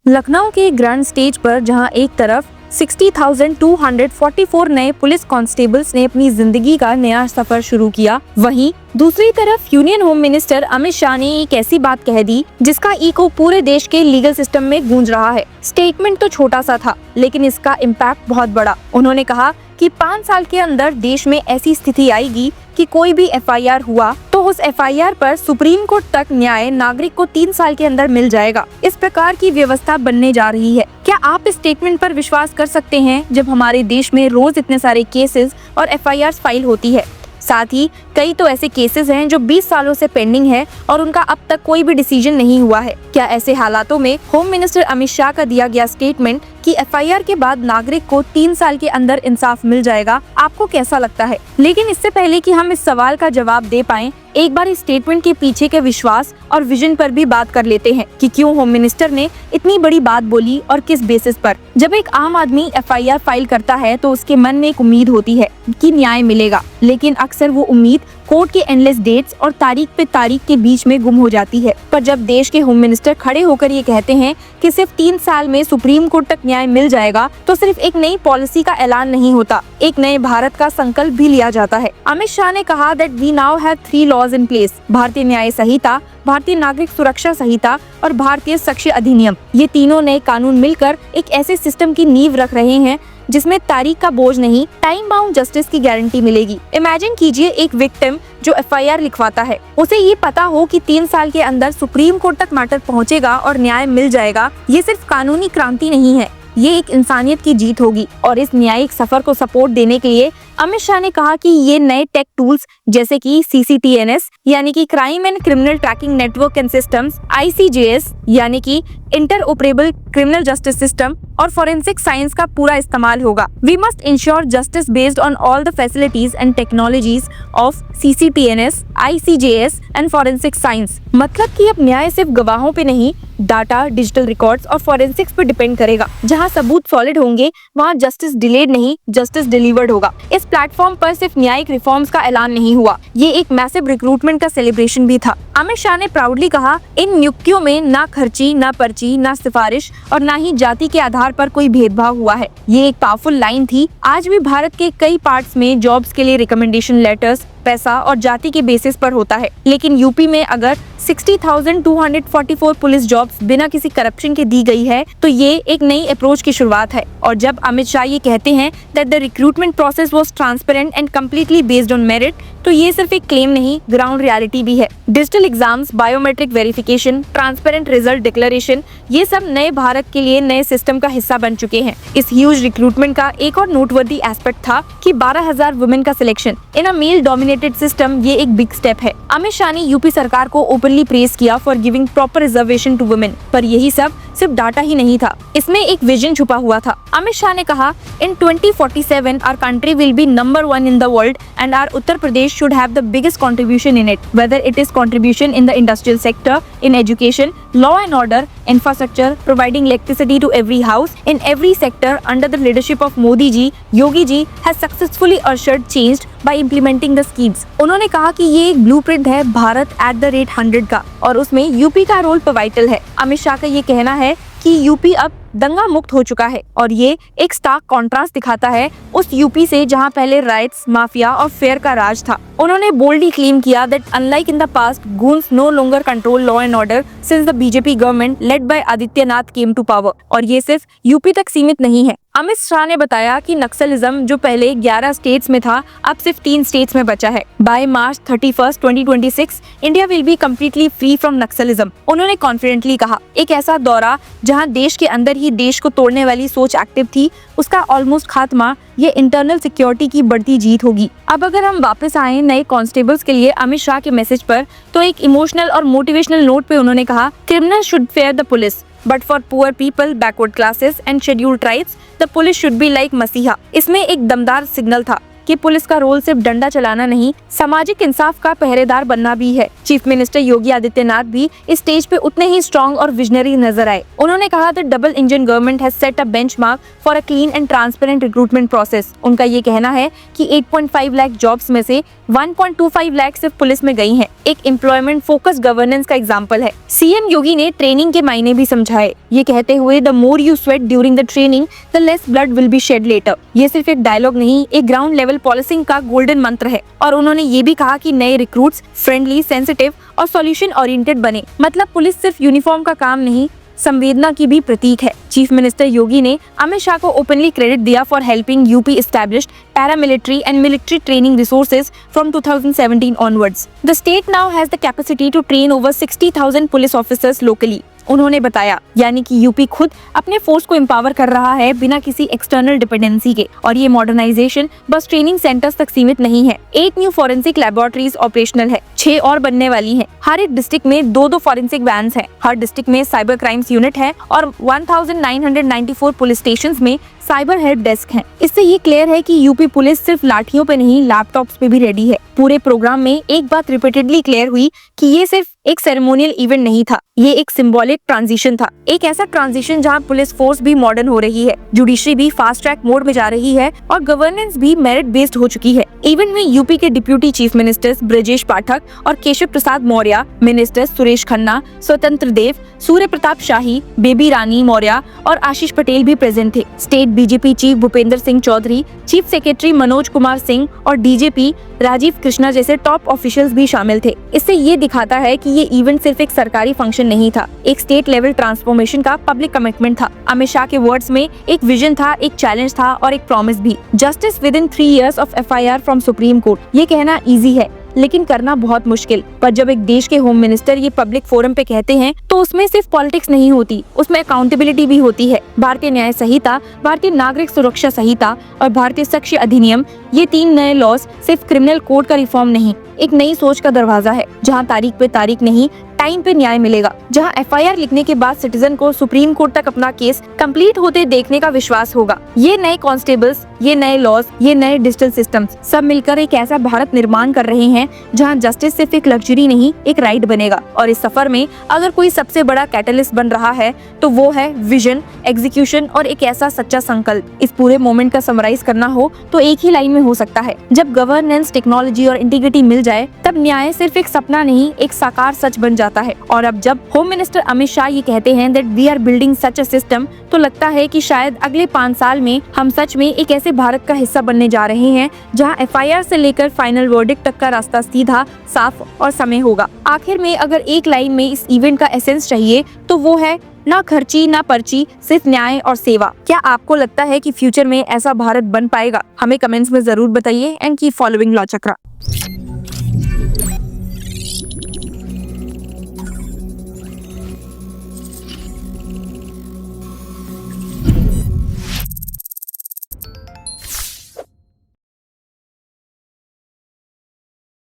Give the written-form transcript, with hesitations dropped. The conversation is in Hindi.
लखनऊ के ग्रैंड स्टेज पर जहां एक तरफ 60,244 नए पुलिस कांस्टेबल्स ने अपनी जिंदगी का नया सफर शुरू किया, वहीं दूसरी तरफ union home minister Amit Shah ने एक ऐसी बात कह दी जिसका इको पूरे देश के लीगल सिस्टम में गूंज रहा है। स्टेटमेंट तो छोटा सा था, लेकिन इसका इम्पैक्ट बहुत बड़ा। उन्होंने कहा कि 5 साल के अंदर देश में ऐसी स्थिति आएगी कि कोई भी एफआईआर हुआ तो उस एफआईआर पर सुप्रीम कोर्ट तक न्याय नागरिक को 3 साल के अंदर मिल जाएगा। इस प्रकार की व्यवस्था बनने जा रही है। क्या आप इस स्टेटमेंट पर विश्वास कर सकते हैं जब हमारे देश में रोज इतने सारे केसेस और एफआईआर फाइल होती है? साथ ही कई तो ऐसे केसेस हैं जो 20 सालों से पेंडिंग है और उनका अब तक कोई भी डिसीजन नहीं हुआ है। क्या ऐसे हालातों में होम मिनिस्टर अमित शाह का दिया गया स्टेटमेंट कि एफआईआर के बाद नागरिक को 3 साल के अंदर इंसाफ मिल जाएगा, आपको कैसा लगता है? लेकिन इससे पहले कि हम इस सवाल का जवाब दे पाएं, एक बार इस स्टेटमेंट के पीछे के विश्वास और विजन पर भी बात कर लेते हैं कि क्यों होम मिनिस्टर ने इतनी बड़ी बात बोली और किस बेसिस पर। जब एक आम आदमी एफआईआर फाइल करता है तो उसके मन में एक उम्मीद होती है कि न्याय मिलेगा, लेकिन अक्सर वो उम्मीद कोर्ट के एंडलेस डेट्स और तारीख पे तारीख के बीच में गुम हो जाती है। पर जब देश के होम मिनिस्टर खड़े होकर ये कहते हैं कि सिर्फ 3 साल में सुप्रीम कोर्ट तक न्याय मिल जाएगा, तो सिर्फ एक नई पॉलिसी का ऐलान नहीं होता, एक नए भारत का संकल्प भी लिया जाता है। अमित शाह ने कहा that we now have 3 laws in place, Bharatiya Nyaya संहिता, भारतीय नागरिक सुरक्षा संहिता और भारतीय साक्ष्य अधिनियम। ये तीनों नए कानून मिलकर एक ऐसे सिस्टम की नींव रख रहे हैं जिसमें तारीख का बोझ नहीं, टाइम बाउंड जस्टिस की गारंटी मिलेगी। इमेजिन कीजिए एक विक्टिम जो एफआईआर लिखवाता है, उसे ये पता हो कि 3 साल के अंदर सुप्रीम कोर्ट तक मैटर पहुंचेगा और न्याय मिल जाएगा। ये सिर्फ कानूनी क्रांति नहीं है, ये एक इंसानियत की जीत होगी। और इस न्यायिक सफर को सपोर्ट देने के लिए अमित शाह ने कहा कि ये नए टेक टूल्स जैसे कि CCTNS यानी कि crime and criminal tracking network and systems, ICJS यानी कि इंटरऑपरेबल क्रिमिनल जस्टिस सिस्टम और फॉरेंसिक साइंस का पूरा इस्तेमाल होगा। We must ensure justice based on all the facilities and technologies of CCTNS, ICJS and forensic science. मतलब कि अब न्याय सिर्फ गवाहों पे नहीं, डाटा, डिजिटल रिकॉर्ड्स और फॉरेंसिक्स पे डिपेंड करेगा। जहां सबूत सॉलिड होंगे वहां जस्टिस डिलेड नहीं, जस्टिस डिलीवर्ड होगा। इस प्लेटफॉर्म पर सिर्फ न्यायिक रिफॉर्म्स का ऐलान नहीं हुआ, ये एक मैसिव रिक्रूटमेंट का सेलिब्रेशन भी था। अमित शाह ने प्राउडली कहा, इन नियुक्तियों में ना खर्ची, ना पर्ची, ना सिफारिश और ना ही जाति के आधार पर कोई भेदभाव हुआ है। ये एक पावरफुल लाइन थी। आज भी भारत के कई पार्ट्स में जॉब्स के लिए रिकमेंडेशन लेटर्स पैसा और जाति के बेसिस पर होता है, लेकिन यूपी में अगर 60,244 पुलिस जॉब्स बिना किसी करप्शन के दी गई है तो ये एक नई अप्रोच की शुरुआत है। और जब अमित शाह ये कहते हैं that the recruitment process was transparent and completely based on merit, तो ये सिर्फ एक क्लेम नहीं, ग्राउंड रियलिटी भी है। Digital exams, biometric verification, transparent result declaration, ये सब नए भारत के लिए नए सिस्टम का हिस्सा बन चुके हैं। इस ह्यूज रिक्रूटमेंट का एक और नोटवर्दी एस्पेक्ट था कि 12,000 वुमेन का selection in a male dominated system, ये एक बिग स्टेप है। अमित शाह ने यूपी सरकार को ओपनली प्रेज किया for giving proper reservation to women, पर यही सब सिर्फ डाटा ही नहीं था, इसमें एक विजन छुपा हुआ था। अमित शाह ने कहा, in 2047 our country will be number 1 in the world and our Uttar Pradesh should have the biggest contribution in it, whether it is contribution in the industrial sector, in education, law and order, infrastructure, providing electricity to every house, in every sector under the leadership of Modi ji, Yogi ji has successfully ushered change by implementing the schemes. उन्होंने कहा कि ये एक ब्लूप्रिंट है भारत @100 का और उसमें यूपी का रोल पिवटल है। अमित शाह का ये कहना है कि यूपी अब दंगा मुक्त हो चुका है और ये एक स्टार्क कॉन्ट्रास्ट दिखाता है उस यूपी से जहां पहले राइट्स, माफिया और फेयर का राज था। उन्होंने बोल्डली क्लेम किया that unlike in the past, goons no longer control law and order since the BJP government led by Adityanath came to power। और ये सिर्फ यूपी तक सीमित नहीं है। अमित शाह ने बताया कि नक्सलिज्म जो पहले 11 स्टेट्स में था, अब सिर्फ 3 स्टेट्स में बचा है। By March 31, 2026 India will be completely free from Naxalism. उन्होंने कॉन्फिडेंटली कहा, एक ऐसा दौरा जहां देश के अंदर ही देश को तोड़ने वाली सोच एक्टिव थी, उसका ऑलमोस्ट खात्मा ये इंटरनल सिक्योरिटी की बढ़ती जीत होगी। अब अगर हम वापस आए नए कांस्टेबल्स के लिए अमित शाह के मैसेज पर, तो एक इमोशनल और मोटिवेशनल नोट पे उन्होंने कहा, criminal should fair the police but for poor people, backward classes and scheduled tribes the police should be like मसीहा। इसमें एक दमदार सिग्नल था कि पुलिस का रोल सिर्फ डंडा चलाना नहीं, सामाजिक इंसाफ का पहरेदार बनना भी है। चीफ मिनिस्टर योगी आदित्यनाथ भी इस स्टेज पे उतने ही स्ट्रॉन्ग और विजनरी नजर आए। उन्होंने कहा कि double engine government has set a benchmark for a clean and transparent recruitment process. उनका ये कहना है कि 8.5 लाख जॉब्स में से 1.25 लाख सिर्फ पुलिस में गई हैं। एक एम्प्लॉयमेंट फोकस गवर्नेंस का एग्जांपल है। सीएम योगी ने ट्रेनिंग के मायने भी समझाए, ये कहते हुए the more you sweat during the training the less blood will be shed later. ये सिर्फ एक डायलॉग नहीं, एक ग्राउंड लेवल पॉलिसिंग का गोल्डन मंत्र है। और उन्होंने ये भी कहा कि नए रिक्रूट्स फ्रेंडली, सेंसिटिव और सॉल्यूशन ओरिएंटेड बने। मतलब पुलिस सिर्फ यूनिफॉर्म का काम नहीं, संवेदना की भी प्रतीक है। चीफ मिनिस्टर योगी ने अमित शाह को ओपनली क्रेडिट दिया for helping UP established paramilitary and military training resources from 2017 onwards. The state now has the capacity to train over 60,000 police officers locally. उन्होंने बताया, यानी कि यूपी खुद अपने फोर्स को एम्पावर कर रहा है बिना किसी एक्सटर्नल डिपेंडेंसी के। और ये मॉडर्नाइजेशन बस ट्रेनिंग सेंटर्स तक सीमित नहीं है। 8 न्यू फॉरेंसिक लैबोरेटरीज ऑपरेशनल है, 6 और बनने वाली हैं। हर एक डिस्ट्रिक्ट में 2-2 फॉरेंसिक वैन्स हैं। हर डिस्ट्रिक्ट में साइबर क्राइम्स यूनिट है और 1994 पुलिस स्टेशंस में साइबर हेल्प डेस्क हैं। इससे ये क्लियर है कि यूपी पुलिस सिर्फ लाठियों पे नहीं, लैपटॉप्स पे भी रेडी है। पूरे प्रोग्राम में एक बात रिपीटेडली क्लियर हुई कि ये सिर्फ एक सेरेमोनियल इवेंट नहीं था, ये एक सिंबॉलिक ट्रांजिशन था। एक ऐसा ट्रांजिशन जहां पुलिस फोर्स भी मॉडर्न हो रही है, जुडिशरी भी फास्ट ट्रैक मोड में जा रही है और गवर्नेंस भी मेरिट बेस्ड हो चुकी है। इवेंट में यूपी के deputy chief ministers Brajesh Pathak और केशव प्रसाद मौर्य, मिनिस्टर्स सुरेश खन्ना, स्वतंत्र देव, सूर्य प्रताप शाही, बेबी रानी मौर्य और आशीष पटेल भी प्रेजेंट थे। State BJP chief Bhupendra Singh Chaudhary, chief secretary Manoj Kumar Singh और डीजीपी राजीव कृष्णा जैसे टॉप ऑफिशियल्स भी शामिल थे। इससे ये दिखाता है कि ये इवेंट सिर्फ एक सरकारी फंक्शन नहीं था, एक स्टेट लेवल ट्रांसफॉर्मेशन का पब्लिक कमिटमेंट था। अमित शाह के वर्ड्स में एक विजन था, एक चैलेंज था और एक प्रॉमिस भी। Justice with in 3 years of FIR from supreme court. ये कहना इजी है लेकिन करना बहुत मुश्किल। पर जब एक देश के होम मिनिस्टर ये पब्लिक फोरम पे कहते हैं तो उसमें सिर्फ पॉलिटिक्स नहीं होती, उसमें अकाउंटेबिलिटी भी होती है। भारतीय न्याय संहिता, भारतीय नागरिक सुरक्षा संहिता और भारतीय साक्ष्य अधिनियम, ये 3 नए लॉज सिर्फ क्रिमिनल कोड का रिफॉर्म नहीं, एक नई सोच का दरवाजा है, जहां तारीख पे तारीख नहीं, टाइम पे न्याय मिलेगा। जहां FIR लिखने के बाद सिटीजन को सुप्रीम कोर्ट तक अपना केस कंप्लीट होते देखने का विश्वास होगा। ये नए कॉन्स्टेबल्स, ये नए लॉज, ये नए डिजिटल सिस्टम्स सब मिलकर एक ऐसा भारत निर्माण कर रहे हैं जहां जस्टिस सिर्फ एक लग्जरी नहीं, एक राइट बनेगा। और इस सफर में अगर कोई सबसे बड़ा कैटलिस्ट बन रहा है तो वो है विजन, एग्जीक्यूशन और एक ऐसा सच्चा संकल्प। इस पूरे मोमेंट का समराइज करना हो तो एक ही लाइन में हो सकता है, जब गवर्नेंस, टेक्नोलॉजी और इंटीग्रिटी मिल जाए तब न्याय सिर्फ एक सपना नहीं, एक साकार सच बन जाता है। और अब जब होम मिनिस्टर अमित शाह ये कहते हैं that we are building such a system, तो लगता है कि शायद अगले 5 साल में हम सच में एक ऐसे भारत का हिस्सा बनने जा रहे हैं जहां FIR से लेकर फाइनल वर्डिक्ट तक का रास्ता सीधा, साफ और समय होगा। आखिर में अगर एक लाइन में इस इवेंट का एसेंस चाहिए तो वो है ना खर्ची ना पर्ची, सिर्फ न्याय और सेवा। क्या आपको लगता है कि फ्यूचर में ऐसा भारत बन पाएगा? हमें कमेंट्स में जरूर बताइए and keep following law chakra.